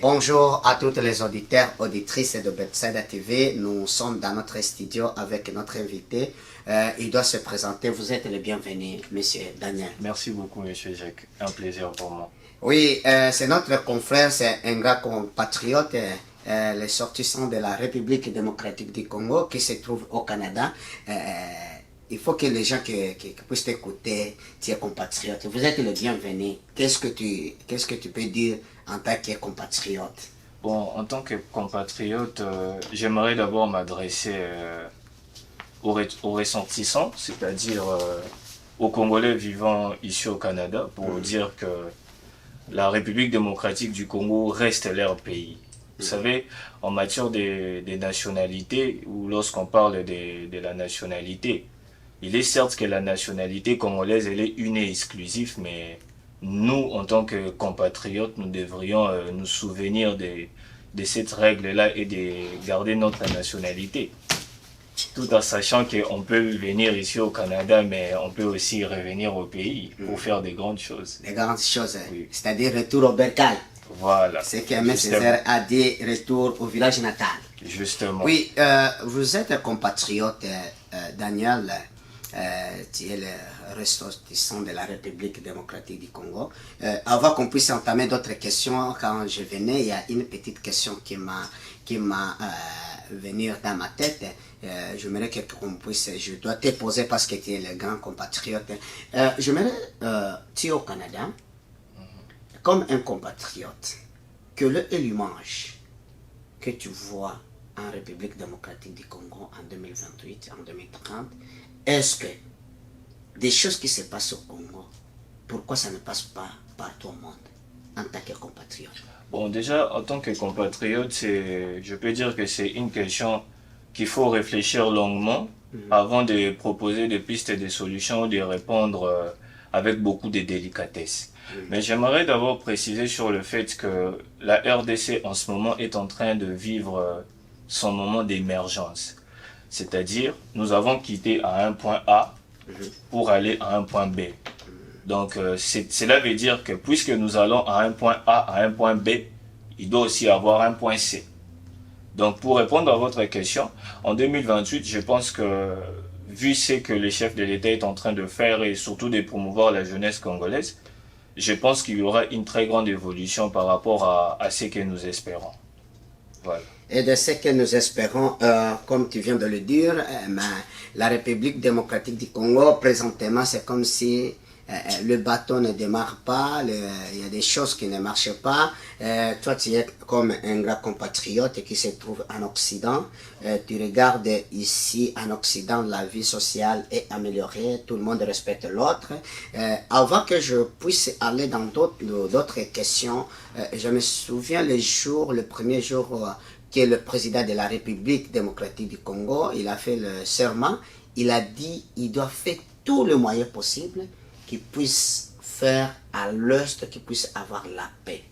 bonjour à toutes les auditeurs, auditrices de Bethsaida TV. Nous sommes dans notre studio avec notre invité. Il doit se présenter. Vous êtes le bienvenu, monsieur Daniel. Merci beaucoup, monsieur Jacques. Un plaisir pour moi. Oui, c'est notre confrère, c'est un gars compatriote, les sortissants de la République démocratique du Congo qui se trouve au Canada. Il faut que les gens qui puissent t'écouter, tu es compatriote. Vous êtes le bienvenu. Qu'est-ce que tu peux dire en tant que compatriote? Bon, en tant que compatriote, j'aimerais d'abord m'adresser aux ressortissants, c'est-à-dire aux Congolais vivant ici au Canada, pour dire que la République démocratique du Congo reste leur pays. Vous savez, en matière des nationalités, ou lorsqu'on parle de la nationalité, il est certes que la nationalité congolaise, elle est une et exclusive, mais nous, en tant que compatriotes, nous devrions nous souvenir de cette règle-là et de garder notre nationalité. Tout en sachant qu'on peut venir ici au Canada, mais on peut aussi revenir au pays pour faire des grandes choses. Des grandes choses, oui. C'est-à-dire retour au bercail. Voilà. C'est qu'Aimé Césaire a dit retour au village natal. Justement. Oui, vous êtes un compatriote, Daniel. Tu es le ressortissant de la République démocratique du Congo. Avant qu'on puisse entamer d'autres questions, quand je venais, il y a une petite question qui m'a venue dans ma tête. J'aimerais qu'on puisse, je dois te poser parce que tu es le grand compatriote. J'aimerais, tu es au Canada, comme un compatriote, quelle est l'image que tu vois en République démocratique du Congo en 2028, en 2030? Est-ce que des choses qui se passent au Congo, pourquoi ça ne passe pas partout au monde en tant que compatriote? Bon, déjà, en tant que compatriote, je peux dire que c'est une question qu'il faut réfléchir longuement avant de proposer des pistes et des solutions ou de répondre avec beaucoup de délicatesse. Mais j'aimerais d'abord préciser sur le fait que la RDC en ce moment est en train de vivre son moment d'émergence. C'est-à-dire, nous avons quitté à un point A pour aller à un point B. Donc, cela veut dire que puisque nous allons à un point A, à un point B, il doit aussi avoir un point C. Donc, pour répondre à votre question, en 2028, je pense que, vu ce que le chef de l'État est en train de faire et surtout de promouvoir la jeunesse congolaise, je pense qu'il y aura une très grande évolution par rapport à ce que nous espérons. Voilà. Et de ce que nous espérons, comme tu viens de le dire, la République démocratique du Congo, présentement, c'est comme si le bateau ne démarre pas, il y a des choses qui ne marchent pas. Toi, tu es comme un grand compatriote qui se trouve en Occident. Tu regardes ici, en Occident, la vie sociale est améliorée, tout le monde respecte l'autre. Avant que je puisse aller dans d'autres questions, je me souviens le premier jour que le président de la République démocratique du Congo, il a fait le serment, il a dit qu'il doit faire tout le moyen possible qu'il puisse faire à l'Est, qu'il puisse avoir la paix.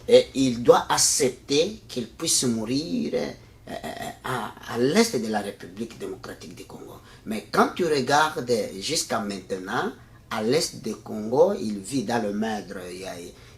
Et il doit accepter qu'il puisse mourir à l'Est de la République démocratique du Congo. Mais quand tu regardes jusqu'à maintenant, à l'Est du Congo, il vit dans le maigre.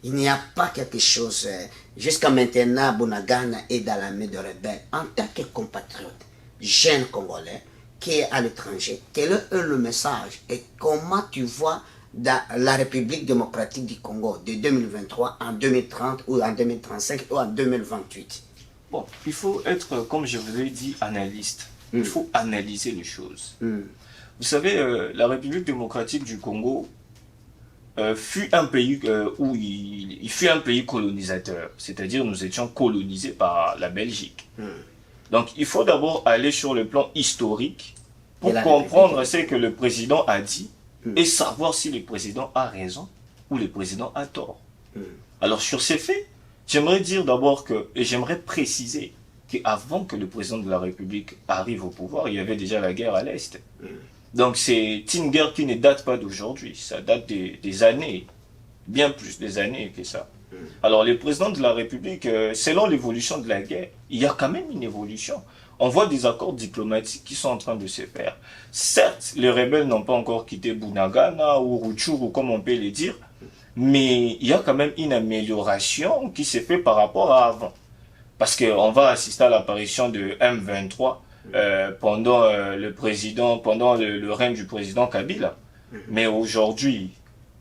Il n'y a pas quelque chose. Jusqu'à maintenant, Bunagana est dans la main de rebelles. En tant que compatriote, jeune Congolais, qui est à l'étranger, quel est le message et comment tu vois dans la République démocratique du Congo de 2023 en 2030 ou en 2035 ou en 2028? Bon, il faut être, comme je vous ai dit, analyste. Il faut analyser les choses. Vous savez, la République démocratique du Congo fut un pays où il fut un pays colonisateur. C'est-à-dire nous étions colonisés par la Belgique. Donc il faut d'abord aller sur le plan historique pour comprendre ce que le président a dit et savoir si le président a raison ou le président a tort. Alors sur ces faits, j'aimerais dire d'abord que, et j'aimerais préciser qu'avant que le président de la République arrive au pouvoir, il y avait déjà la guerre à l'Est. Donc c'est une guerre qui ne date pas d'aujourd'hui, ça date des années, bien plus des années que ça. Alors les présidents de la République, selon l'évolution de la guerre, il y a quand même une évolution. On voit des accords diplomatiques qui sont en train de se faire. Certes, les rebelles n'ont pas encore quitté Bunagana ou Rutshuru, comme on peut le dire, mais il y a quand même une amélioration qui s'est faite par rapport à avant. Parce qu'on va assister à l'apparition de M23 pendant le règne du président Kabila. Mais aujourd'hui,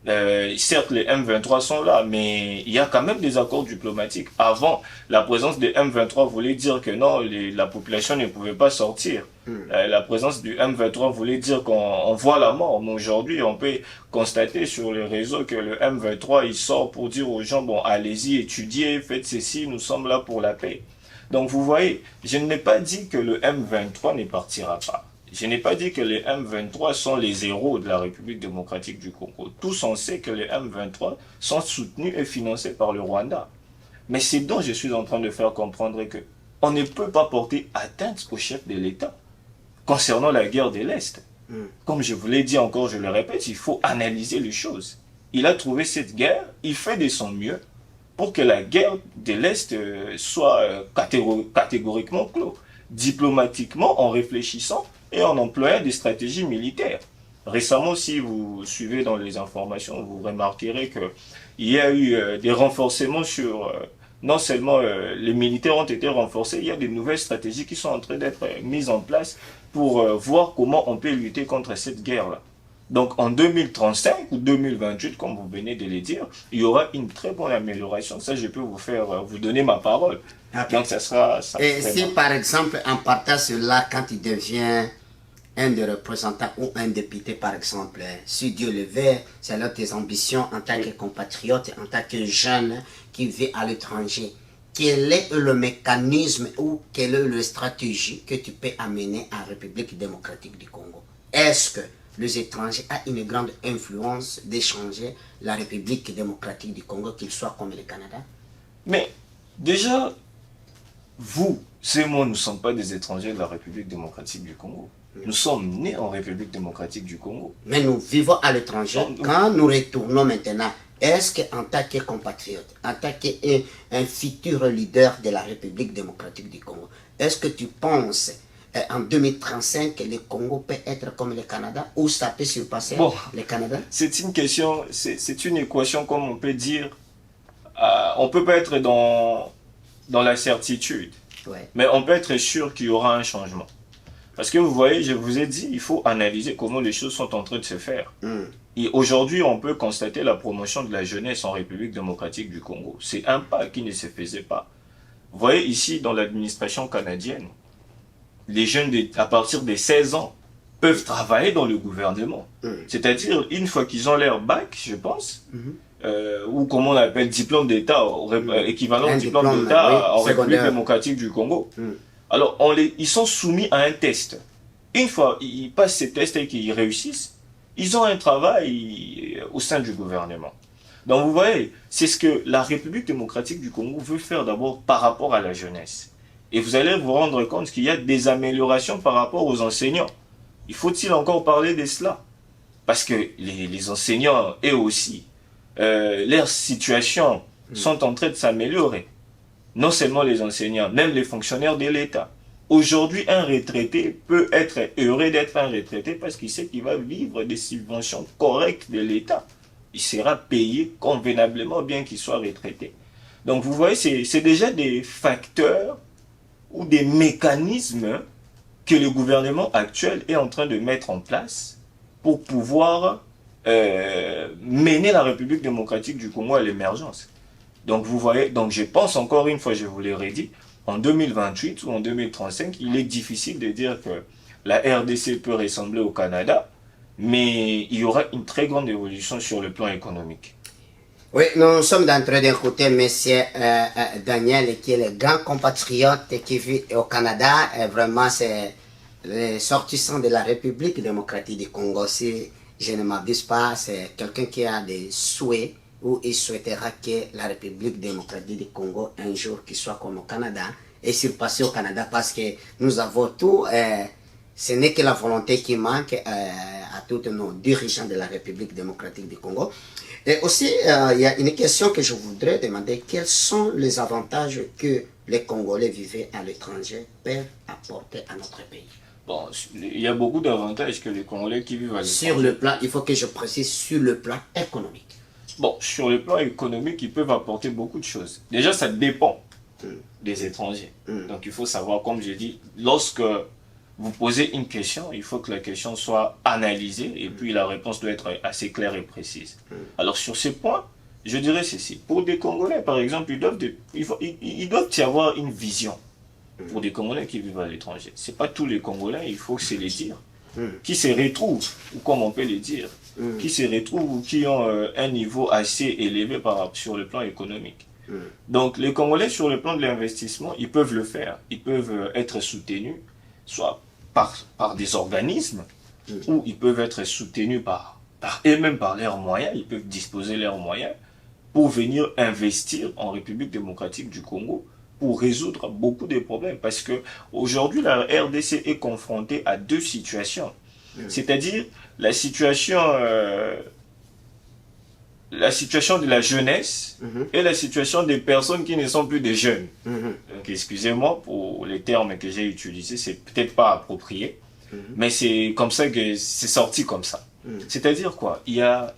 certes, les M23 sont là, mais il y a quand même des accords diplomatiques. Avant, la présence des M23 voulait dire que non, la population ne pouvait pas sortir. La présence du M23 voulait dire qu'on voit la mort. Mais aujourd'hui, on peut constater sur les réseaux que le M23, il sort pour dire aux gens, bon, allez-y, étudiez, faites ceci, nous sommes là pour la paix. Donc vous voyez, je n'ai pas dit que le M23 ne partira pas. Je n'ai pas dit que les M23 sont les héros de la République démocratique du Congo. Tous on sait que les M23 sont soutenus et financés par le Rwanda. Mais c'est dont je suis en train de faire comprendre que on ne peut pas porter atteinte au chef de l'État concernant la guerre de l'Est. Comme je vous l'ai dit encore, je le répète, il faut analyser les choses. Il a trouvé cette guerre, il fait de son mieux pour que la guerre de l'Est soit catégoriquement clos. Diplomatiquement, en réfléchissant et en employant des stratégies militaires. Récemment, si vous suivez dans les informations, vous remarquerez qu'il y a eu des renforcements sur... non seulement les militaires ont été renforcés, il y a des nouvelles stratégies qui sont en train d'être mises en place pour voir comment on peut lutter contre cette guerre-là. Donc en 2035 ou 2028, comme vous venez de le dire, il y aura une très bonne amélioration. Ça, je peux vous donner ma parole. Okay. Donc ça sera... Et si par exemple, en partant sur là, quand il devient un des représentants ou un député par exemple, si Dieu le veut, c'est là tes ambitions en tant que compatriote, en tant que jeune qui vit à l'étranger. Quel est le mécanisme ou quelle est la stratégie que tu peux amener en République démocratique du Congo? Est-ce que les étrangers ont une grande influence d'échanger la République démocratique du Congo, qu'il soit comme le Canada? Mais déjà, vous, c'est moi, nous ne sommes pas des étrangers de la République démocratique du Congo. Nous sommes nés en République démocratique du Congo. Mais nous vivons à l'étranger. Quand nous retournons maintenant, est-ce qu'en tant que compatriote, en tant qu'un futur leader de la République démocratique du Congo, est-ce que tu penses en 2035 que le Congo peut être comme le Canada ou ça peut surpasser le Canada? C'est une question, c'est une équation comme on peut dire. On ne peut pas être dans la certitude, mais on peut être sûr qu'il y aura un changement. Parce que vous voyez, je vous ai dit, il faut analyser comment les choses sont en train de se faire. Et aujourd'hui, on peut constater la promotion de la jeunesse en République démocratique du Congo. C'est un pas qui ne se faisait pas. Vous voyez, ici, dans l'administration canadienne, les jeunes à partir de 16 ans peuvent travailler dans le gouvernement. C'est-à-dire, une fois qu'ils ont leur bac, je pense, ou comme on appelle diplôme d'État, équivalent diplôme d'État en République démocratique du Congo. Alors, ils sont soumis à un test. Une fois ils passent ces tests et qu'ils réussissent, ils ont un travail au sein du gouvernement. Donc, vous voyez, c'est ce que la République démocratique du Congo veut faire d'abord par rapport à la jeunesse. Et vous allez vous rendre compte qu'il y a des améliorations par rapport aux enseignants. Il faut-il encore parler de cela? Parce que les enseignants, eux aussi, leurs situations sont en train de s'améliorer. Non seulement les enseignants, même les fonctionnaires de l'État. Aujourd'hui, un retraité peut être heureux d'être un retraité parce qu'il sait qu'il va vivre des subventions correctes de l'État. Il sera payé convenablement bien qu'il soit retraité. Donc vous voyez, c'est déjà des facteurs ou des mécanismes que le gouvernement actuel est en train de mettre en place pour pouvoir mener la République démocratique du Congo à l'émergence. Donc vous voyez, donc je pense encore une fois, je vous l'ai redit, en 2028 ou en 2035, il est difficile de dire que la RDC peut ressembler au Canada, mais il y aura une très grande évolution sur le plan économique. Oui, nous sommes en train d'écouter M. Daniel, qui est le grand compatriote qui vit au Canada. Et vraiment, c'est le sortissant de la République démocratique du Congo. Si je ne m'abuse pas, c'est quelqu'un qui a des souhaits où il souhaitera que la République démocratique du Congo, un jour, qu'il soit comme au Canada, et surpasser au Canada, parce que nous avons tout. Ce n'est que la volonté qui manque à tous nos dirigeants de la République démocratique du Congo. Et aussi, il y a une question que je voudrais demander. Quels sont les avantages que les Congolais vivant à l'étranger peuvent apporter à notre pays? Bon, il y a beaucoup d'avantages que les Congolais qui vivent à l'étranger. Sur le plan, il faut que je précise, sur le plan économique. Bon, sur le plan économique, ils peuvent apporter beaucoup de choses. Déjà, ça dépend des étrangers. Donc, il faut savoir, comme j'ai dit, lorsque vous posez une question, il faut que la question soit analysée et puis la réponse doit être assez claire et précise. Alors, sur ces points, je dirais ceci. Pour des Congolais, par exemple, il doit y avoir une vision pour des Congolais qui vivent à l'étranger. Ce n'est pas tous les Congolais, il faut se les dire, qui se retrouvent, ou comme on peut les dire, qui se retrouvent ou qui ont un niveau assez élevé sur le plan économique. Donc les Congolais sur le plan de l'investissement, ils peuvent le faire. Ils peuvent être soutenus, soit par des organismes, ou ils peuvent être soutenus par eux-mêmes, par leurs moyens. Ils peuvent disposer leurs moyens pour venir investir en République démocratique du Congo pour résoudre beaucoup de problèmes. Parce que aujourd'hui, la RDC est confrontée à deux situations. C'est-à-dire la situation de la jeunesse et la situation des personnes qui ne sont plus des jeunes. Donc, excusez-moi pour les termes que j'ai utilisés, c'est peut-être pas approprié, mais c'est comme ça que c'est sorti comme ça. C'est-à-dire quoi? Il y a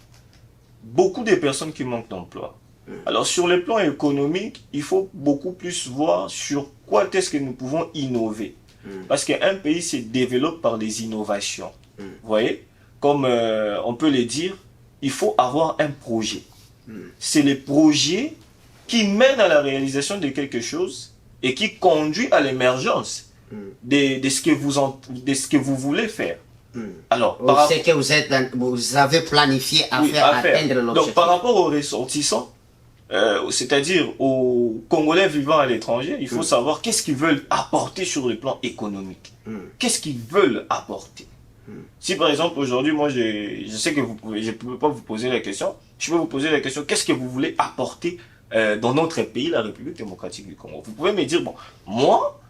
beaucoup de personnes qui manquent d'emploi. Alors, sur le plan économique, il faut beaucoup plus voir sur quoi est-ce que nous pouvons innover. Parce qu'un pays se développe par des innovations. Vous voyez? Comme on peut le dire, il faut avoir un projet. C'est le projet qui mène à la réalisation de quelque chose et qui conduit à l'émergence de ce que vous voulez faire. Alors, ce que vous avez planifié à atteindre l'objectif. Donc, par rapport aux ressortissants, c'est-à-dire aux Congolais vivant à l'étranger, il faut savoir qu'est-ce qu'ils veulent apporter sur le plan économique. Qu'est-ce qu'ils veulent apporter. Si par exemple aujourd'hui, moi je sais que je ne peux pas vous poser la question, je peux vous poser la question, qu'est-ce que vous voulez apporter dans notre pays, la République démocratique du Congo? Vous pouvez me dire, bon, moi,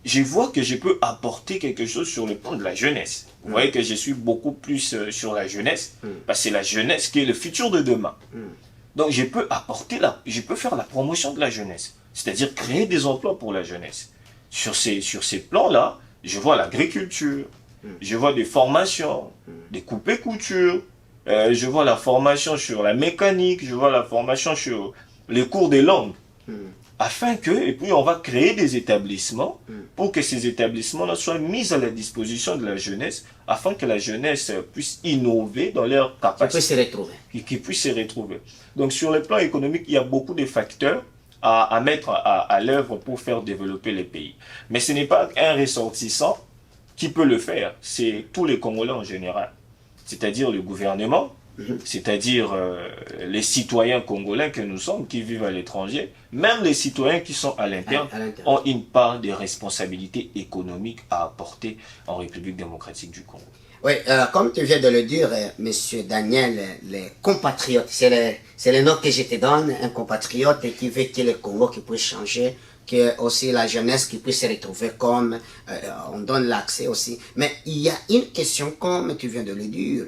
je vois que je peux apporter quelque chose sur le plan de la jeunesse. Vous voyez que je suis beaucoup plus sur la jeunesse, parce que c'est la jeunesse qui est le futur de demain. Donc je peux faire la promotion de la jeunesse, c'est-à-dire créer des emplois pour la jeunesse. Sur ces plans-là, je vois l'agriculture, je vois des formations, des coupées-coutures, je vois la formation sur la mécanique, je vois la formation sur les cours des langues. Et puis on va créer des établissements pour que ces établissements-là soient mis à la disposition de la jeunesse, afin que la jeunesse puisse innover dans leurs capacités. Qu'ils puissent se retrouver. Donc sur le plan économique, il y a beaucoup de facteurs à mettre à l'œuvre pour faire développer les pays. Mais ce n'est pas un ressortissant qui peut le faire, c'est tous les Congolais en général. C'est-à-dire le gouvernement, c'est-à-dire les citoyens congolais que nous sommes, qui vivent à l'étranger, même les citoyens qui sont à l'interne, ont une part de responsabilité économique à apporter en République démocratique du Congo. Oui, comme tu viens de le dire, Monsieur Daniel, les compatriotes, c'est le nom que je te donne, un compatriote qui veut que le Congo qui puisse changer, que aussi la jeunesse qui puisse se retrouver comme on donne l'accès aussi. Mais il y a une question, comme tu viens de le dire,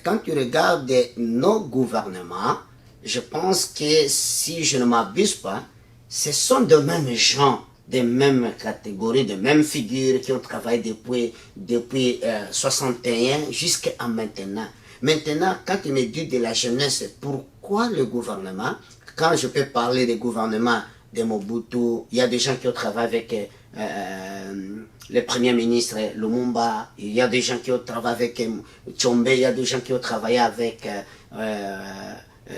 quand tu regardes nos gouvernements, je pense que si je ne m'abuse pas, ce sont de mêmes gens, des mêmes catégories, de mêmes figures qui ont travaillé depuis 61 jusqu'à maintenant. Maintenant, quand tu me dis de la jeunesse, pourquoi le gouvernement, quand je peux parler des gouvernements de Mobutu, il y a des gens qui ont travaillé avec le premier ministre Lumumba, il y a des gens qui ont travaillé avec Tshombe, il y a des gens qui ont travaillé avec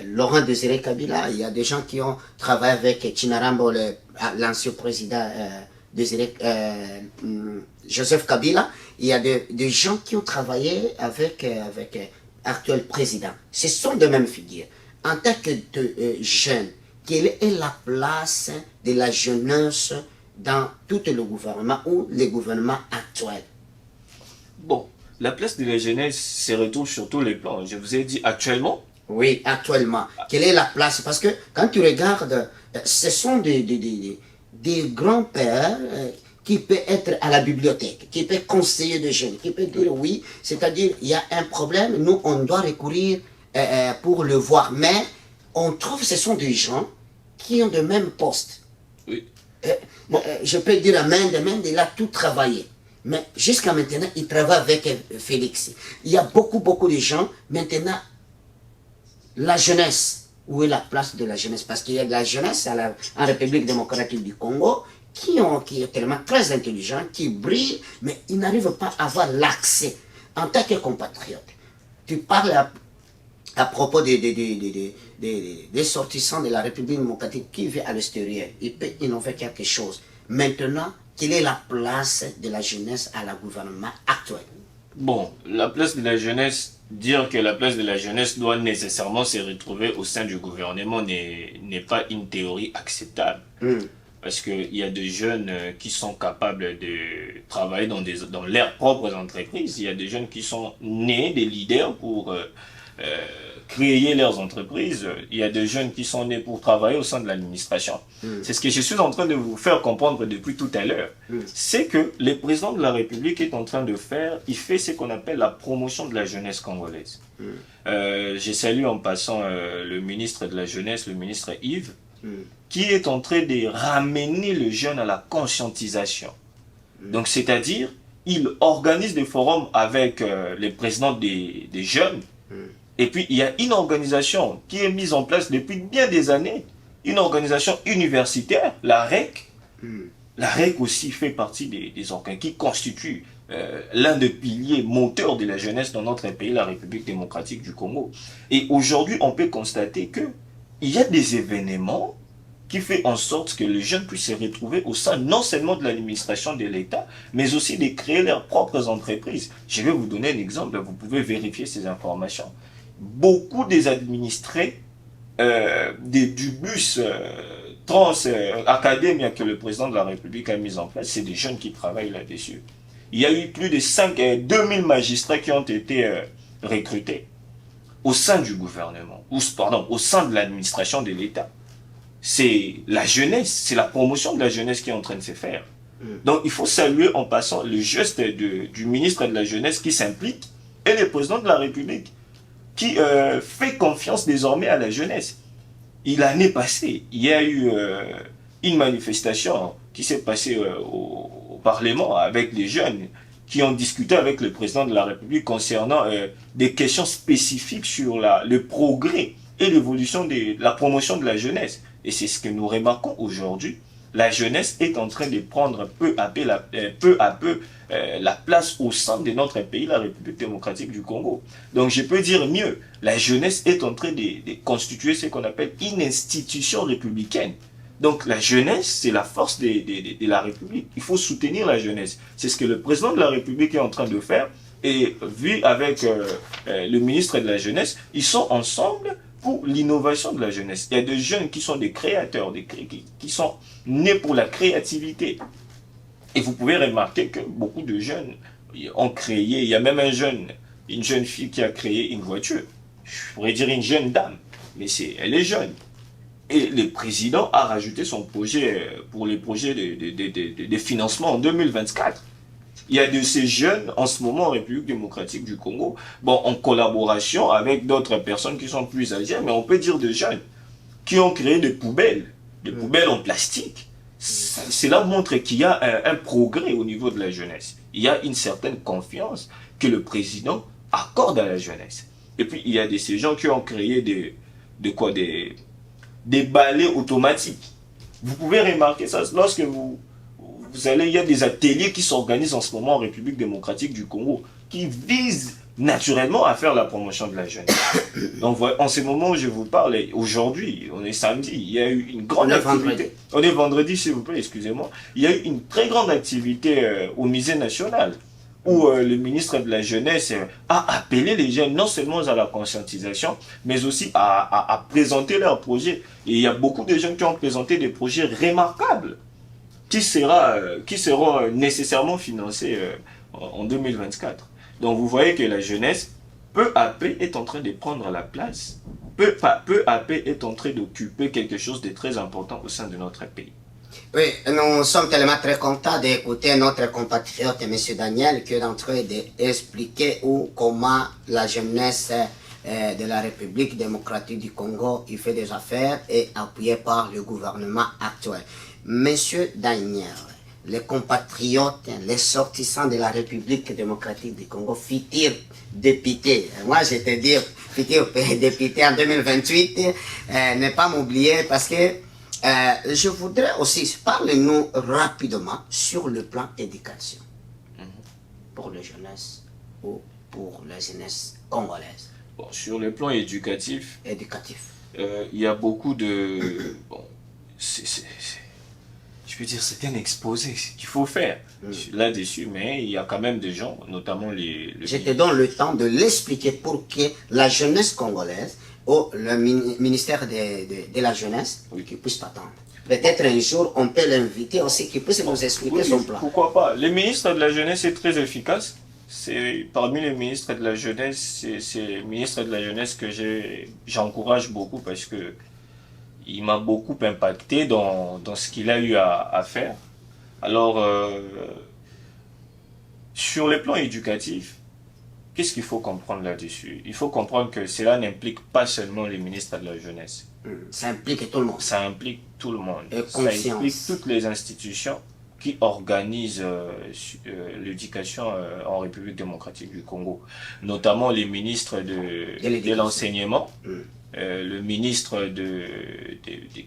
Laurent Désiré Kabila, il y a des gens qui ont travaillé avec Chinarambo, l'ancien président Joseph Kabila, il y a des gens qui ont travaillé avec l'actuel président. Ce sont de mêmes figures. En tant que jeunes, quelle est la place de la jeunesse dans tout le gouvernement ou le gouvernement actuel? Bon, la place de la jeunesse se retrouve sur tous les plans. Je vous ai dit actuellement. Oui, actuellement. Quelle est la place? Parce que quand tu regardes, ce sont des grands-pères qui peuvent être à la bibliothèque, qui peuvent conseiller des jeunes, qui peuvent dire oui, c'est-à-dire il y a un problème, nous on doit recourir pour le voir. Mais on trouve que ce sont des gens qui ont le même poste. Oui. Je peux dire à Mende, il a tout travaillé. Mais jusqu'à maintenant, il travaille avec Félix. Il y a beaucoup de gens, maintenant, la jeunesse, où est la place de la jeunesse? Parce qu'il y a de la jeunesse en République démocratique du Congo qui est tellement très intelligent, qui brille, mais ils n'arrivent pas à avoir l'accès en tant que compatriote. Tu parles à propos des sortissants de la République démocratique qui vivent à l'extérieur. Ils peuvent innover quelque chose. Maintenant, quelle est la place de la jeunesse à la gouvernement actuel? Bon, la place de la jeunesse, dire que la place de la jeunesse doit nécessairement se retrouver au sein du gouvernement n'est pas une théorie acceptable. Parce qu'il y a des jeunes qui sont capables de travailler dans leurs propres entreprises. Il y a des jeunes qui sont nés des leaders pour créer leurs entreprises. Il y a des jeunes qui sont nés pour travailler au sein de l'administration. C'est ce que je suis en train de vous faire comprendre depuis tout à l'heure. C'est que le président de la République est en train de faire, il fait ce qu'on appelle la promotion de la jeunesse congolaise. Je salue en passant le ministre de la Jeunesse, le ministre Yves, qui est en train de ramener le jeune à la conscientisation. Donc, c'est-à-dire, il organise des forums avec les présidents des jeunes. Et puis, il y a une organisation qui est mise en place depuis bien des années, une organisation universitaire, la REC. La REC aussi fait partie des organes qui constituent l'un des piliers moteurs de la jeunesse dans notre pays, la République démocratique du Congo. Et aujourd'hui, on peut constater qu'il y a des événements qui font en sorte que les jeunes puissent se retrouver au sein non seulement de l'administration de l'État, mais aussi de créer leurs propres entreprises. Je vais vous donner un exemple, vous pouvez vérifier ces informations. Beaucoup des administrés du bus Trans Academia que le président de la République a mis en place, c'est des jeunes qui travaillent là-dessus. Il y a eu plus de 2000 magistrats qui ont été recrutés au sein du gouvernement, au sein de l'administration de l'État. C'est la jeunesse, c'est la promotion de la jeunesse qui est en train de se faire. Donc il faut saluer en passant le geste du ministre de la Jeunesse qui s'implique et le président de la République qui fait confiance désormais à la jeunesse. L'année passée, il y a eu une manifestation qui s'est passée au Parlement avec les jeunes qui ont discuté avec le président de la République concernant des questions spécifiques sur le progrès et l'évolution de la promotion de la jeunesse. Et c'est ce que nous remarquons aujourd'hui. La jeunesse est en train de prendre peu à peu la place au sein de notre pays, la République démocratique du Congo. Donc je peux dire mieux, la jeunesse est en train de constituer ce qu'on appelle une institution républicaine. Donc la jeunesse, c'est la force de la République. Il faut soutenir la jeunesse. C'est ce que le président de la République est en train de faire. Et vu avec le ministre de la Jeunesse, ils sont ensemble pour l'innovation de la jeunesse. Il y a des jeunes qui sont des créateurs, qui sont nés pour la créativité. Et vous pouvez remarquer que beaucoup de jeunes ont créé, il y a même une jeune fille qui a créé une voiture. Je pourrais dire une jeune dame, mais elle est jeune. Et le président a rajouté son projet pour les projets de financement en 2024. Il y a de ces jeunes en ce moment en République démocratique du Congo, bon, en collaboration avec d'autres personnes qui sont plus âgées, mais on peut dire de jeunes qui ont créé des poubelles en plastique. Cela montre qu'il y a un progrès au niveau de la jeunesse. Il y a une certaine confiance que le président accorde à la jeunesse. Et puis il y a de ces gens qui ont créé des balais automatiques. Vous pouvez remarquer ça lorsque vous allez, il y a des ateliers qui s'organisent en ce moment en République démocratique du Congo qui visent naturellement à faire la promotion de la jeunesse. Donc en ce moment où je vous parle, aujourd'hui, on est samedi, il y a eu une grande activité. On est vendredi, s'il vous plaît, excusez-moi. Il y a eu une très grande activité au musée national où le ministre de la Jeunesse a appelé les jeunes non seulement à la conscientisation, mais aussi à présenter leurs projets. Et il y a beaucoup de jeunes qui ont présenté des projets remarquables qui seront nécessairement financés en 2024. Donc vous voyez que la jeunesse, peu à peu, est en train de prendre la place, peu à peu est en train d'occuper quelque chose de très important au sein de notre pays. Oui, nous sommes tellement très contents d'écouter notre compatriote, M. Daniel, qui est en train d'expliquer comment la jeunesse de la République démocratique du Congo il fait des affaires et appuyé par le gouvernement actuel. Monsieur Daniel, les compatriotes, les sortissants de la République démocratique du Congo, futurs députés, moi je te dis futur député en 2028, ne pas m'oublier parce que je voudrais aussi, parle-nous rapidement sur le plan éducation pour les jeunesses ou pour la jeunesse congolaise. Bon, sur le plan éducatif, Éducatif. il y a beaucoup de... Bon, je peux dire c'est un exposé qu'il faut faire là-dessus, mais il y a quand même des gens, notamment Je te donne le temps de l'expliquer pour que la jeunesse congolaise ou le ministère de la jeunesse qui puisse t'attendre. Peut-être un jour, on peut l'inviter aussi, qu'il puisse nous expliquer son plan. Pourquoi pas? Le ministre de la Jeunesse est très efficace. C'est parmi les ministres de la Jeunesse, c'est le ministre de la Jeunesse que j'encourage beaucoup parce que il m'a beaucoup impacté dans ce qu'il a eu à faire. Alors, sur le plan éducatif, qu'est-ce qu'il faut comprendre là-dessus? Il faut comprendre que cela n'implique pas seulement les ministres de la Jeunesse. Ça implique tout le monde. Ça implique tout le monde. Et ça implique toutes les institutions qui organisent l'éducation en République démocratique du Congo. Notamment les ministres de l'enseignement, le ministre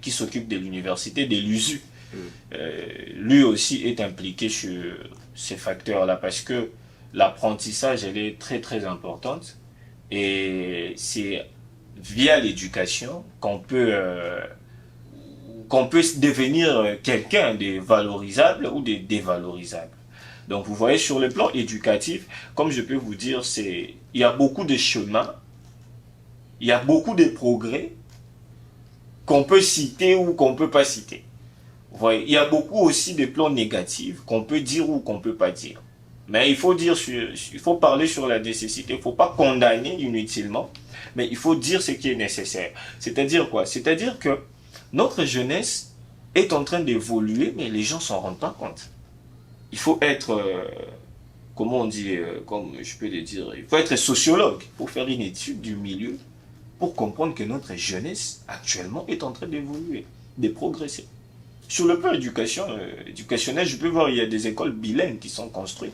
qui s'occupe de l'université, de l'USU. Lui aussi est impliqué sur ces facteurs-là parce que l'apprentissage, elle est très très importante et c'est via l'éducation qu'on peut devenir quelqu'un de valorisable ou de dévalorisable. Donc vous voyez, sur le plan éducatif, comme je peux vous dire, il y a beaucoup de chemins, il y a beaucoup de progrès qu'on peut citer ou qu'on ne peut pas citer. Vous voyez, il y a beaucoup aussi de plans négatifs qu'on peut dire ou qu'on ne peut pas dire. Mais il faut parler sur la nécessité, il ne faut pas condamner inutilement, mais il faut dire ce qui est nécessaire. C'est-à-dire quoi? C'est-à-dire que notre jeunesse est en train d'évoluer, mais les gens ne s'en rendent pas compte. Il faut être, comment on dit, comme je peux le dire, il faut être sociologue pour faire une étude du milieu, pour comprendre que notre jeunesse actuellement est en train d'évoluer, de progresser. Sur le plan éducationnel, je peux voir qu'il y a des écoles bilingues qui sont construites.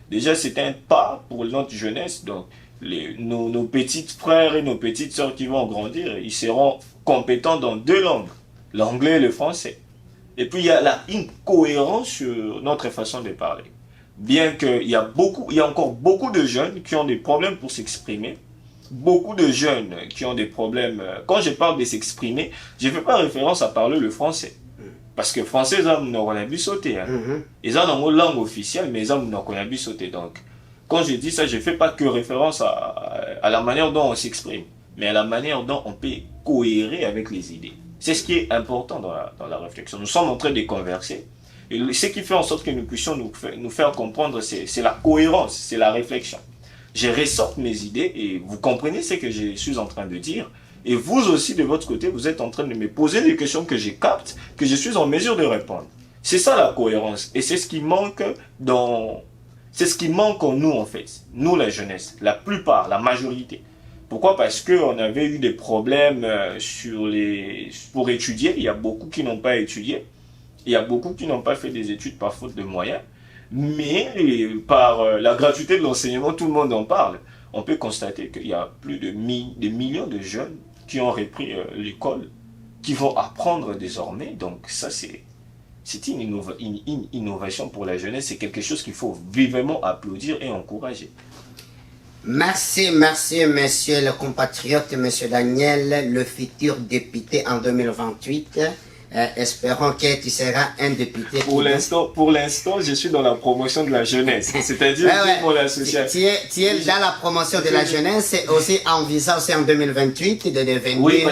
Déjà, c'est un pas pour notre jeunesse. Donc, nos petits frères et nos petites sœurs qui vont grandir, ils seront compétents dans 2 langues, l'anglais et le français. Et puis, il y a une cohérence sur notre façon de parler. Bien qu'il y a encore beaucoup de jeunes qui ont des problèmes pour s'exprimer, beaucoup de jeunes qui ont des problèmes. Quand je parle de s'exprimer, je ne fais pas référence à parler le français. Parce que français, ils ont sauté. Ils ont une langue officielle, mais ils ont sauté. Donc, quand je dis ça, je ne fais pas que référence à la manière dont on s'exprime, mais à la manière dont on peut cohérer avec les idées. C'est ce qui est important dans la réflexion. Nous sommes en train de converser. Et ce qui fait en sorte que nous puissions nous faire comprendre, c'est la cohérence, c'est la réflexion. Je ressorte mes idées et vous comprenez ce que je suis en train de dire. Et vous aussi, de votre côté, vous êtes en train de me poser des questions que je capte, que je suis en mesure de répondre. C'est ça la cohérence. Et c'est ce qui manque c'est ce qui manque en nous, en fait. Nous, la jeunesse. La plupart, la majorité. Pourquoi? Parce qu'on avait eu des problèmes pour étudier. Il y a beaucoup qui n'ont pas étudié. Il y a beaucoup qui n'ont pas fait des études par faute de moyens. Mais par la gratuité de l'enseignement, tout le monde en parle. On peut constater qu'il y a plus de millions de jeunes qui ont repris l'école, qui vont apprendre désormais. Donc ça, c'est une innovation pour la jeunesse. C'est quelque chose qu'il faut vivement applaudir et encourager. Merci, monsieur le compatriote, monsieur Daniel, le futur député en 2028. Espérons que tu seras un député. Pour l'instant, je suis dans la promotion de la jeunesse. C'est-à-dire pour l'association. Tu es dans la promotion de la jeunesse et aussi envisage aussi en 2028 de devenir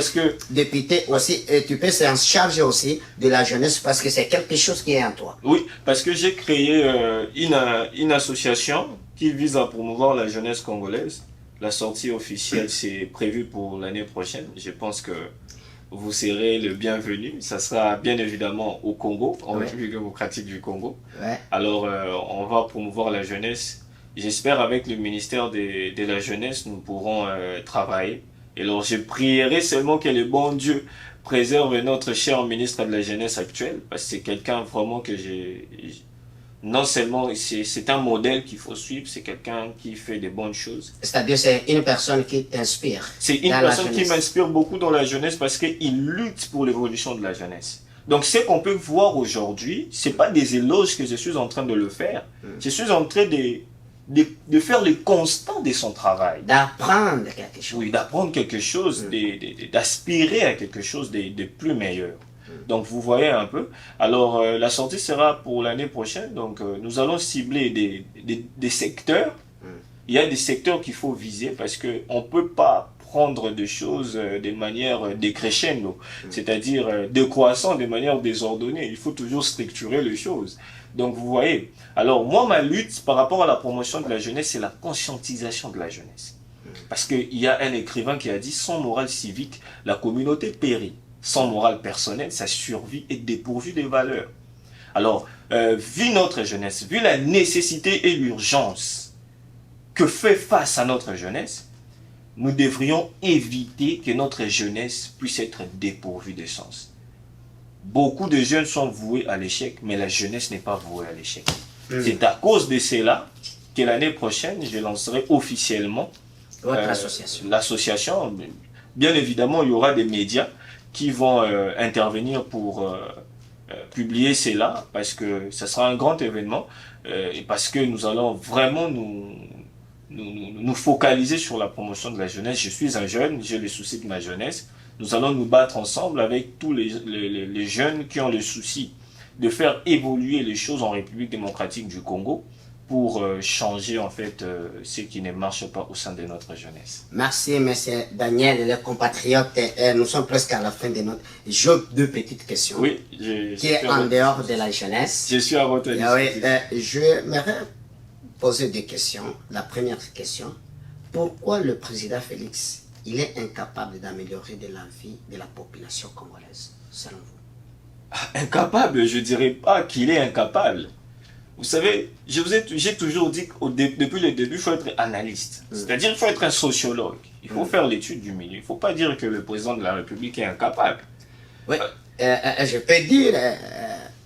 député aussi. Et tu peux en charger aussi de la jeunesse parce que c'est quelque chose qui est en toi. Oui, parce que j'ai créé une association qui vise à promouvoir la jeunesse congolaise. La sortie officielle, c'est prévu pour l'année prochaine. Je pense que vous serez le bienvenu. Ça sera bien évidemment au Congo, en République démocratique du Congo. Alors, on va promouvoir la jeunesse. J'espère avec le ministère de la Jeunesse, nous pourrons travailler. Et alors, je prierai seulement que le bon Dieu préserve notre cher ministre de la Jeunesse actuel, parce que c'est quelqu'un vraiment que Non seulement c'est un modèle qu'il faut suivre, c'est quelqu'un qui fait des bonnes choses. C'est-à-dire c'est une personne qui t'inspire. C'est une personne qui m'inspire beaucoup dans la jeunesse parce qu'il lutte pour l'évolution de la jeunesse. Donc ce qu'on peut voir aujourd'hui, c'est pas des éloges que je suis en train de le faire. Je suis en train de faire le constat de son travail. D'apprendre quelque chose. Oui, d'apprendre quelque chose, d'aspirer à quelque chose de plus meilleur. Donc vous voyez un peu. Alors la sortie sera pour l'année prochaine. Donc nous allons cibler des secteurs. Il y a des secteurs qu'il faut viser parce qu'on ne peut pas prendre des choses de manière décrescendo, c'est-à-dire décroissant de manière désordonnée. Il faut toujours structurer les choses. Donc vous voyez. Alors moi, ma lutte par rapport à la promotion de la jeunesse, c'est la conscientisation de la jeunesse. Parce qu'il y a un écrivain qui a dit « Sans morale civique, la communauté périt. Sans morale personnelle, sa survie est dépourvue de valeurs. » Alors, vu notre jeunesse, vu la nécessité et l'urgence que fait face à notre jeunesse, nous devrions éviter que notre jeunesse puisse être dépourvue de sens. Beaucoup de jeunes sont voués à l'échec, mais la jeunesse n'est pas vouée à l'échec. C'est à cause de cela que l'année prochaine, je lancerai officiellement l'association. Bien évidemment, il y aura des médias qui vont intervenir pour publier cela, parce que ce sera un grand événement, et parce que nous allons vraiment nous focaliser sur la promotion de la jeunesse. Je suis un jeune, j'ai le souci de ma jeunesse. Nous allons nous battre ensemble avec tous les jeunes qui ont le souci de faire évoluer les choses en République démocratique du Congo pour changer en fait ce qui ne marche pas au sein de notre jeunesse. Merci, monsieur Daniel, les compatriotes. Nous sommes presque à la fin de notre... J'ai deux petites questions. Oui, qui est en dehors de la jeunesse. Je suis à votre disposition. Je m'aimerais poser deux questions. La première question, pourquoi le président Félix, il est incapable d'améliorer de la vie de la population congolaise, selon vous? Incapable, je ne dirais pas qu'il est incapable. Vous savez, j'ai toujours dit que depuis le début, il faut être analyste. C'est-à-dire qu'il faut être un sociologue. Il faut faire l'étude du milieu. Il ne faut pas dire que le président de la République est incapable. Oui, je peux dire,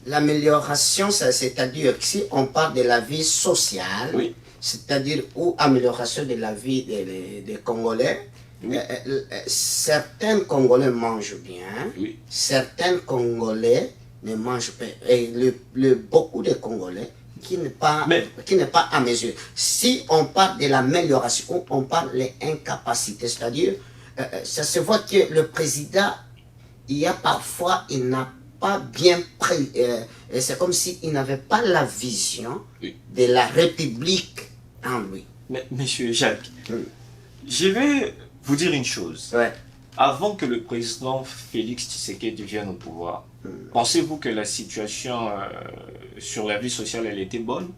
l'amélioration, c'est-à-dire si on parle de la vie sociale, oui, c'est-à-dire ou amélioration de la vie des Congolais, oui, certains Congolais mangent bien, oui, certains Congolais ne mangent pas. Et beaucoup de Congolais qui n'est pas à mesure. Si on parle de l'amélioration, on parle de l'incapacité, c'est-à-dire, ça se voit que le président, il y a parfois, il n'a pas bien pris, c'est comme s'il n'avait pas la vision, oui, de la République en lui. Mais, monsieur Jacques, je vais vous dire une chose. Ouais. Avant que le président Félix Tshisekedi vienne au pouvoir, pensez-vous que la situation sur la vie sociale, elle était bonne?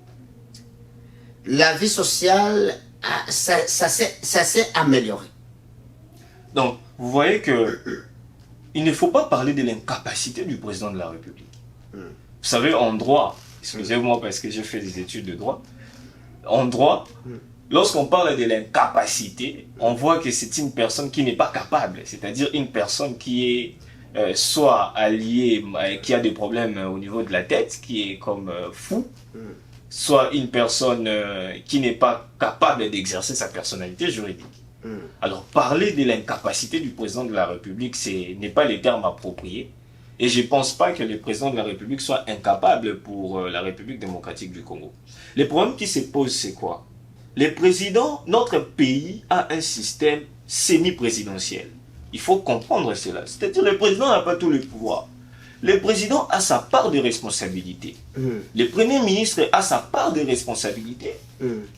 La vie sociale, ça s'est amélioré. Donc, vous voyez que il ne faut pas parler de l'incapacité du président de la République. Vous savez, en droit, excusez-moi parce que j'ai fait des études de droit, en droit, lorsqu'on parle de l'incapacité, on voit que c'est une personne qui n'est pas capable, c'est-à-dire une personne qui est soit alliée, qui a des problèmes au niveau de la tête, qui est comme fou, soit une personne qui n'est pas capable d'exercer sa personnalité juridique. Alors, parler de l'incapacité du président de la République, ce n'est pas les termes appropriés. Et je ne pense pas que le président de la République soit incapable pour la République démocratique du Congo. Le problème qui se pose, c'est quoi? Les présidents, notre pays a un système semi-présidentiel. Il faut comprendre cela. C'est-à-dire que le président n'a pas tous les pouvoirs. Le président a sa part de responsabilité. Le Premier ministre a sa part de responsabilité.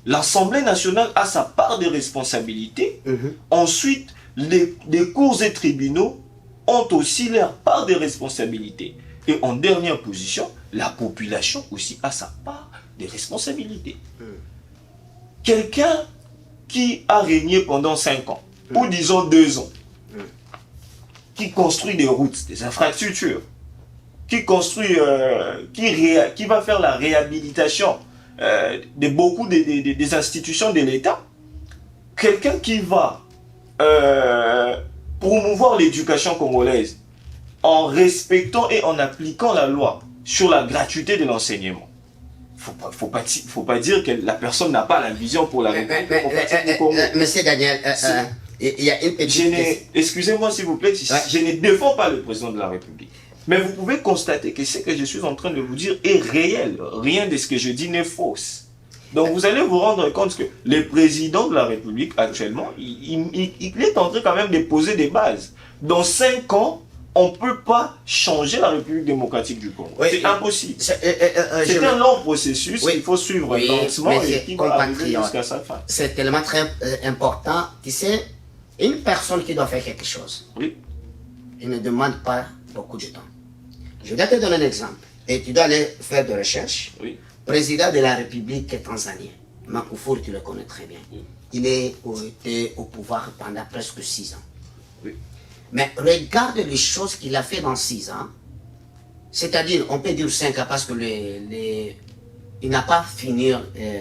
L'Assemblée nationale a sa part de responsabilité. Ensuite, les cours et tribunaux ont aussi leur part de responsabilité. Et en dernière position, la population aussi a sa part de responsabilité. Quelqu'un qui a régné pendant 5 ans, ou disons 2 ans, qui construit des routes, des infrastructures, qui construit, qui va faire la réhabilitation de beaucoup des institutions de l'État, quelqu'un qui va promouvoir l'éducation congolaise en respectant et en appliquant la loi sur la gratuité de l'enseignement. faut pas dire que la personne n'a pas la vision pour la République démocratique du Congo. Monsieur Daniel, il y a une petite... Excusez-moi s'il vous plaît, je ne défends pas le président de la République. Mais vous pouvez constater que ce que je suis en train de vous dire est réel. Rien de ce que je dis n'est fausse. Donc vous allez vous rendre compte que le président de la République actuellement, il est en train quand même de poser des bases. Dans 5 ans, on ne peut pas changer la République démocratique du Congo. Oui, c'est impossible. C'est un long processus, il faut suivre lentement et qui va arriver jusqu'à sa fin. C'est tellement très important. Tu sais, une personne qui doit faire quelque chose, il ne demande pas beaucoup de temps. Je vais te donner un exemple. Et tu dois aller faire des recherches. Président de la République tanzanienne, Magufuli, tu le connais très bien. Il était au pouvoir pendant presque 6 ans. Mais regarde les choses qu'il a fait dans 6 ans. C'est-à-dire, on peut dire 5 ans parce que il n'a pas fini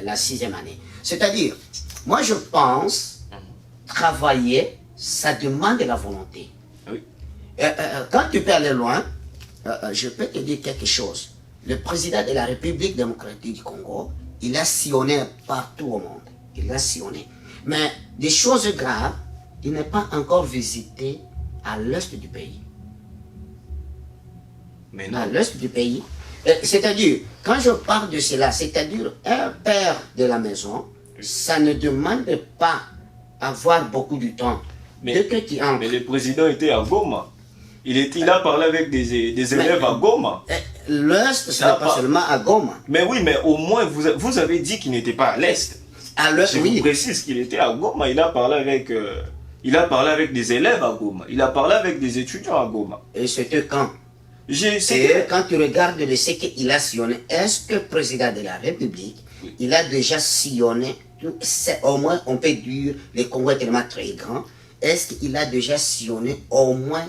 la 6e année. C'est-à-dire, moi je pense, travailler, ça demande de la volonté. Quand tu peux aller loin, je peux te dire quelque chose. Le président de la République démocratique du Congo, il a sillonné partout au monde. Il a sillonné. Mais des choses graves, il n'est pas encore visité à l'est du pays. Mais non. À l'est du pays. C'est-à-dire, quand je parle de cela, c'est-à-dire un père de la maison, ça ne demande pas avoir beaucoup de temps. Mais le président était à Goma. Il a parlé avec des élèves à Goma. L'Est, ce n'est pas seulement à Goma. Mais oui, mais au moins, vous avez dit qu'il n'était pas à l'Est. Je vous précise qu'il était à Goma. Il a parlé avec des élèves à Goma. Il a parlé avec des étudiants à Goma. Et c'était quand? Quand tu regardes ce qu'il a sillonné, est-ce que le président de la République, il a déjà sillonné, au moins on peut dire, le Congo est tellement très grand, est-ce qu'il a déjà sillonné au moins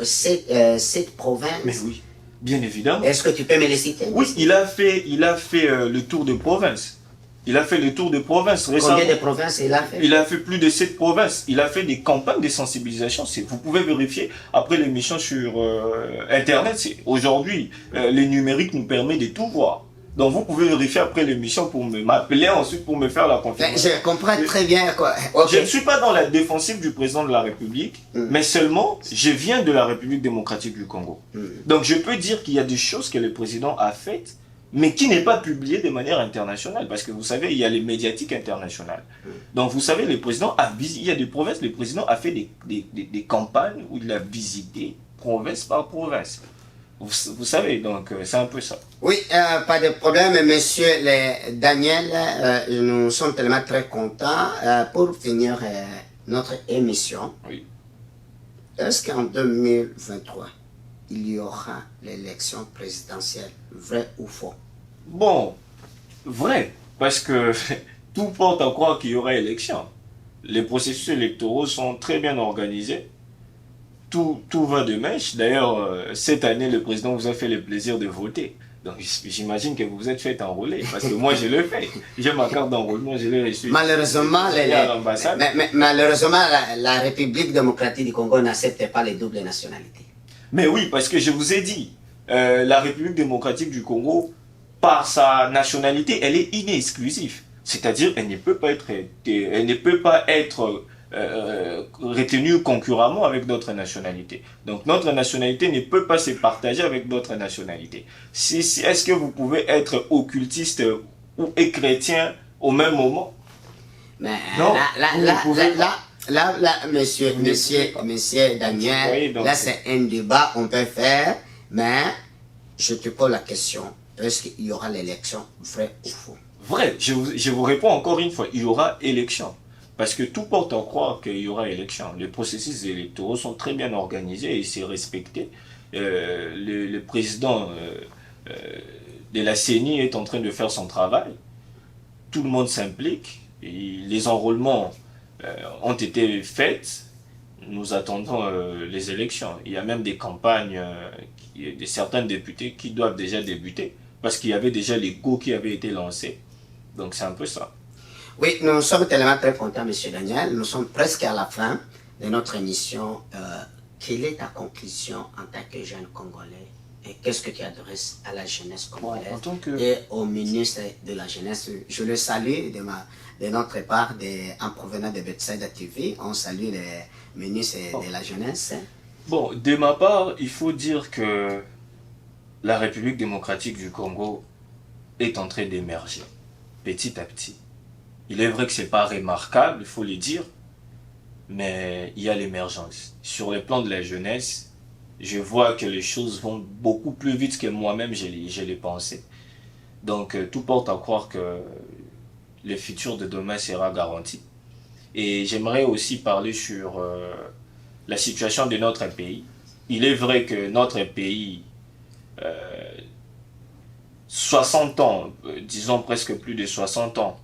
7 provinces? Mais oui, bien évidemment. Est-ce que tu peux me les citer? Oui, il a fait le tour de province. Il a fait le tour de province récemment. Combien de provinces il a fait? Il a fait plus de 7 provinces. Il a fait des campagnes de sensibilisation. Vous pouvez vérifier après l'émission sur Internet. Aujourd'hui, le numérique nous permet de tout voir. Donc vous pouvez vérifier après l'émission pour m'appeler ensuite pour me faire la confirmation. Je comprends très bien quoi. Je ne suis pas dans la défensive du président de la République, mais seulement je viens de la République démocratique du Congo. Donc je peux dire qu'il y a des choses que le président a faites, mais qui n'est pas publié de manière internationale. Parce que vous savez, il y a les médiatiques internationales. Donc vous savez, il y a des provinces, le président a fait des campagnes où il a visité province par province. Vous savez, donc c'est un peu ça. Oui, pas de problème, monsieur Daniel. Nous sommes tellement très contents. Pour finir notre émission, est-ce qu'en 2023, il y aura l'élection présidentielle, vrai ou faux? Bon, vrai, parce que tout porte à croire qu'il y aura élection. Les processus électoraux sont très bien organisés. Tout va de mèche. D'ailleurs, cette année, le président vous a fait le plaisir de voter. Donc, j'imagine que vous vous êtes fait enrôler, parce que moi, je le fais. J'ai ma carte d'enrôlement, je l'ai reçue. Malheureusement, la République démocratique du Congo n'accepte pas les doubles nationalités. Mais oui, parce que je vous ai dit, la République démocratique du Congo, par sa nationalité, elle est inexclusive. C'est-à-dire, elle ne peut pas être retenue concurremment avec d'autres nationalités. Donc notre nationalité ne peut pas se partager avec d'autres nationalités. Est-ce que vous pouvez être occultiste ou chrétien au même moment? Mais non, là, monsieur Daniel, oui, donc, là c'est un débat on peut faire, mais je te pose la question, est-ce qu'il y aura l'élection, vrai ou faux? Vrai, je vous réponds encore une fois, il y aura élection. Parce que tout porte à croire qu'il y aura élection. Les processus électoraux sont très bien organisés et c'est respecté. Le président de la CENI est en train de faire son travail. Tout le monde s'implique. Les enrôlements ont été faits. Nous attendons les élections. Il y a même des campagnes de certains députés qui doivent déjà débuter. Parce qu'il y avait déjà les go qui avaient été lancés. Donc c'est un peu ça. Oui, nous sommes tellement très contents, monsieur Daniel. Nous sommes presque à la fin de notre émission. Quelle est ta conclusion en tant que jeune Congolais Et qu'est-ce que tu adresses à la jeunesse congolaise et au ministre de la Jeunesse? Je le salue de notre part, en provenant de Betsaida TV. On salue le ministre de la Jeunesse. Bon, de ma part, il faut dire que la République démocratique du Congo est en train d'émerger, petit à petit. Il est vrai que ce n'est pas remarquable, il faut le dire, mais il y a l'émergence. Sur le plan de la jeunesse, je vois que les choses vont beaucoup plus vite que moi-même je l'ai pensé. Donc tout porte à croire que le futur de demain sera garanti. Et j'aimerais aussi parler sur la situation de notre pays. Il est vrai que notre pays, 60 ans, disons presque plus de 60 ans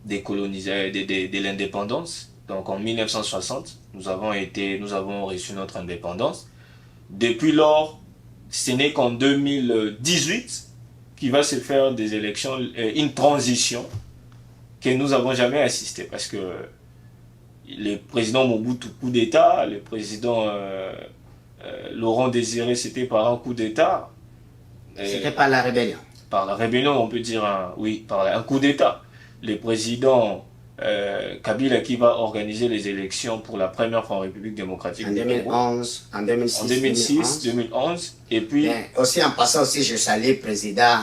de l'indépendance. Donc en 1960, nous avons reçu notre indépendance. Depuis lors, ce n'est qu'en 2018 qu'il va se faire des élections, une transition que nous n'avons jamais assisté. Parce que le président Mobutu, coup d'État, le président Laurent Désiré, c'était par un coup d'État. C'était par la rébellion. Par la rébellion, on peut dire, oui, par un coup d'État. Le président Kabila qui va organiser les élections pour la première fois en République démocratique. En 2011, en 2006, 2011. Et puis... Mais aussi en passant aussi, je salue le président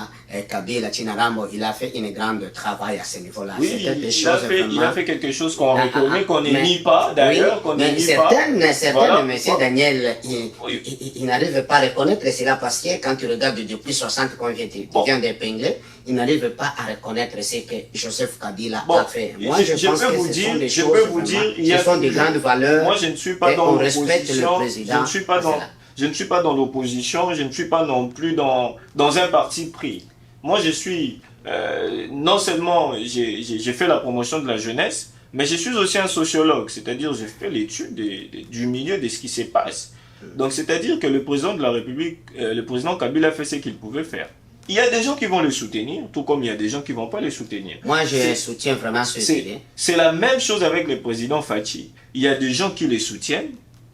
Kabila Chinarambo, il a fait un grand travail à ce niveau-là. Oui, il a fait quelque chose qu'on reconnaît, qu'on n'émit pas, d'ailleurs, qu'on n'émit pas. Certains, voilà, M. Daniel, il n'arrive pas à reconnaître cela parce que quand tu regardes depuis 60 qu'on vient d'épingler, il n'arrive pas à reconnaître ce que Joseph Kabila a fait. Moi, je pense que ce sont des choses, ce sont des grandes valeurs. Moi, je ne suis pas dans l'opposition. Je ne suis pas dans l'opposition, je ne suis pas non plus dans un parti pris. Moi, je suis, non seulement j'ai fait la promotion de la jeunesse, mais je suis aussi un sociologue, c'est-à-dire j'ai fait l'étude du milieu de ce qui se passe. Donc, c'est-à-dire que le président de la République, le président Kabila a fait ce qu'il pouvait faire. Il y a des gens qui vont le soutenir, tout comme il y a des gens qui ne vont pas le soutenir. Moi, je soutiens vraiment ce idée. C'est la même chose avec le président Fachi. Il y a des gens qui les soutiennent,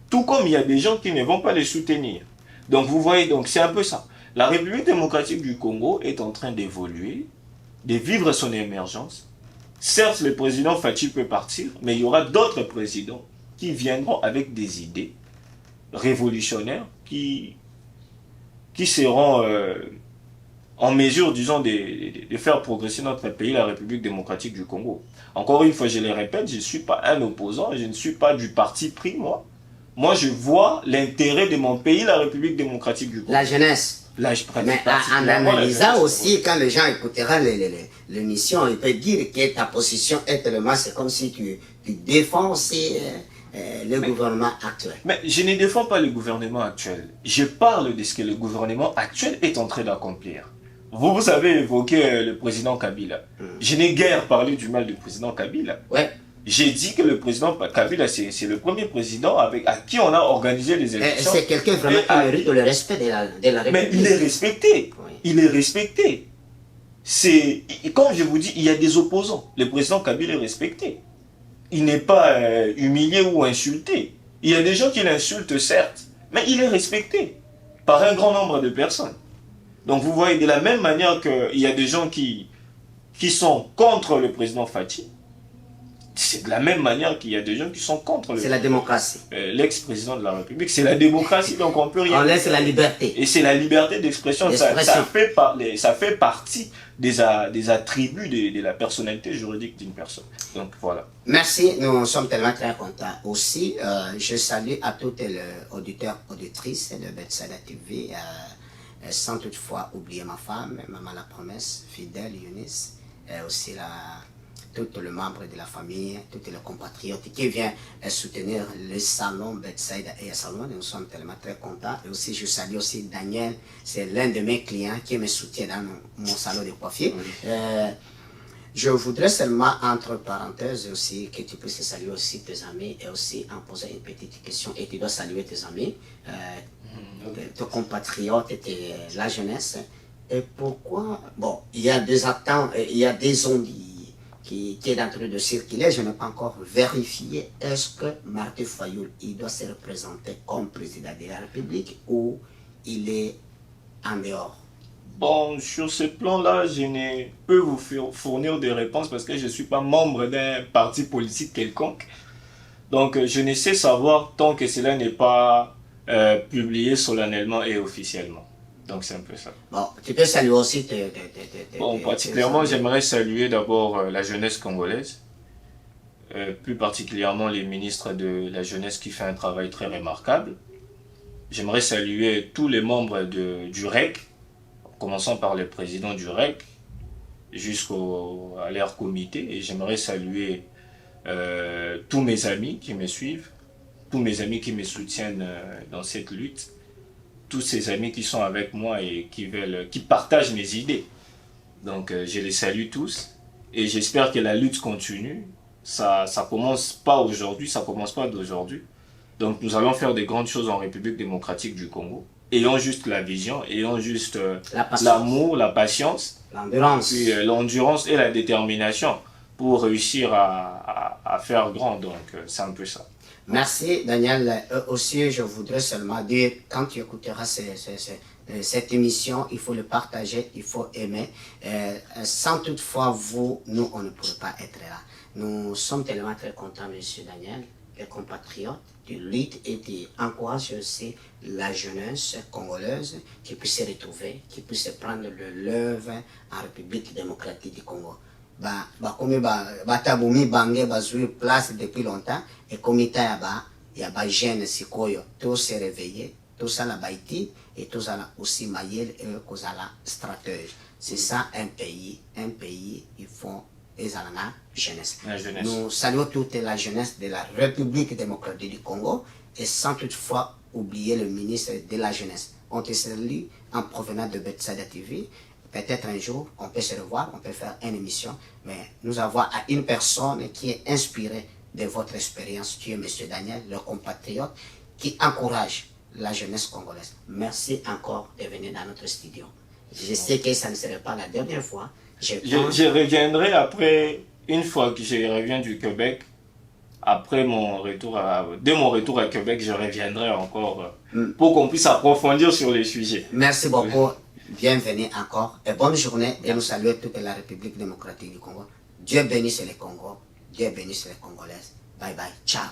tout comme il y a des gens qui ne vont pas les soutenir. Donc vous voyez, donc c'est un peu ça. La République démocratique du Congo est en train d'évoluer, de vivre son émergence. Certes, le président Fachi peut partir, mais il y aura d'autres présidents qui viendront avec des idées révolutionnaires qui seront en mesure, disons, de faire progresser notre pays, la République démocratique du Congo. Encore une fois, je le répète, je ne suis pas un opposant, je ne suis pas du parti pris, moi. Moi, je vois l'intérêt de mon pays, la République démocratique du Congo. La jeunesse. Là, je mais en analysant aussi, quand les gens écouteront l'émission, ils peuvent dire que ta position est tellement, c'est comme si tu défends aussi le gouvernement actuel. Mais je ne défends pas le gouvernement actuel. Je parle de ce que le gouvernement actuel est en train d'accomplir. Vous avez évoqué le président Kabila. Je n'ai guère parlé du mal du président Kabila. Ouais. J'ai dit que le président Kabila, c'est le premier président à qui on a organisé les élections. C'est quelqu'un vraiment qui mérite le respect de la République. Mais il est respecté. Oui. Il est respecté. Comme je vous dis, il y a des opposants. Le président Kabila est respecté. Il n'est pas humilié ou insulté. Il y a des gens qui l'insultent, certes, mais il est respecté par un grand nombre de personnes. Donc vous voyez, de la même manière qu'il y a des gens qui sont contre le président Fachi, c'est de la même manière qu'il y a des gens qui sont contre c'est la démocratie. L'ex-président de la République. C'est la démocratie, donc on peut rien. On laisse la liberté. Et c'est la liberté d'expression. Ça fait partie des attributs de la personnalité juridique d'une personne. Donc voilà. Merci, nous sommes tellement très contents. Aussi, je salue à tous les auditeurs, auditrices de Betsaida TV, sans toutefois oublier ma femme, Maman la Promesse, fidèle, Eunice, et aussi tous les membres de la famille, tous les compatriotes qui viennent soutenir le salon Betsaida et Salon. Nous sommes tellement très contents. Et aussi, je salue aussi Daniel, c'est l'un de mes clients qui me soutient dans mon salon de coiffure. Je voudrais seulement, entre parenthèses aussi, que tu puisses saluer aussi tes amis et aussi en poser une petite question. Et tu dois saluer tes amis, tes compatriotes et la jeunesse. Et pourquoi, bon, il y a des attentes, il y a des ondes qui est en train de circuler, je n'ai pas encore vérifié. Est-ce que Martin Fayoul, il doit se représenter comme président de la République ou il est en dehors? Bon, sur ce plan-là, je ne peux vous fournir des réponses parce que je ne suis pas membre d'un parti politique quelconque. Donc, je ne sais savoir tant que cela n'est pas publié solennellement et officiellement. Donc, c'est un peu ça. Bon, tu peux saluer aussi Bon, particulièrement, j'aimerais saluer d'abord la jeunesse congolaise, plus particulièrement les ministres de la jeunesse qui font un travail très remarquable. J'aimerais saluer tous les membres du REC, commençant par le président du REC jusqu'à leur comité. Et j'aimerais saluer tous mes amis qui me suivent, tous mes amis qui me soutiennent dans cette lutte, tous ces amis qui sont avec moi et qui partagent mes idées. Donc je les salue tous et j'espère que la lutte continue. Ça commence pas aujourd'hui, ça commence pas d'aujourd'hui. Donc nous allons faire des grandes choses en République démocratique du Congo. Ayons juste la vision, ayons juste l'amour, la patience, l'endurance et la détermination pour réussir à faire grand. Donc c'est un peu ça. Merci Daniel. Aussi, je voudrais seulement dire, quand tu écouteras cette émission, il faut le partager, il faut aimer. Sans toutefois vous, nous, on ne pourrait pas être là. Nous sommes tellement très contents, monsieur Daniel, les compatriotes, tu luttes et tu encourages aussi la jeunesse congolaise qui puisse se retrouver, qui puisse prendre le lev en République démocratique du Congo. Comme batabumi bange bazui place depuis longtemps et comme il y a jeune sikoyo tous se réveiller, tous ça la baïti et tous ça aussi maïel et tous ça la stratège. C'est ça un pays, il faut la jeunesse. Nous saluons toute la jeunesse de la République démocratique du Congo et sans toutefois oublier le ministre de la jeunesse. On te salue en provenant de Betsada TV. Peut-être un jour, on peut se revoir, on peut faire une émission, mais nous avons à une personne qui est inspirée de votre expérience, qui est M. Daniel, le compatriote, qui encourage la jeunesse congolaise. Merci encore de venir dans notre studio. Je sais que ça ne serait pas la dernière fois. Je reviendrai après, une fois que je reviens du Québec, après dès mon retour à Québec, je reviendrai encore pour qu'on puisse approfondir sur les sujets. Merci beaucoup. Bienvenue encore et bonne journée et nous saluons toute la République démocratique du Congo. Dieu bénisse les Congos, Dieu bénisse les Congolaises. Bye bye, ciao.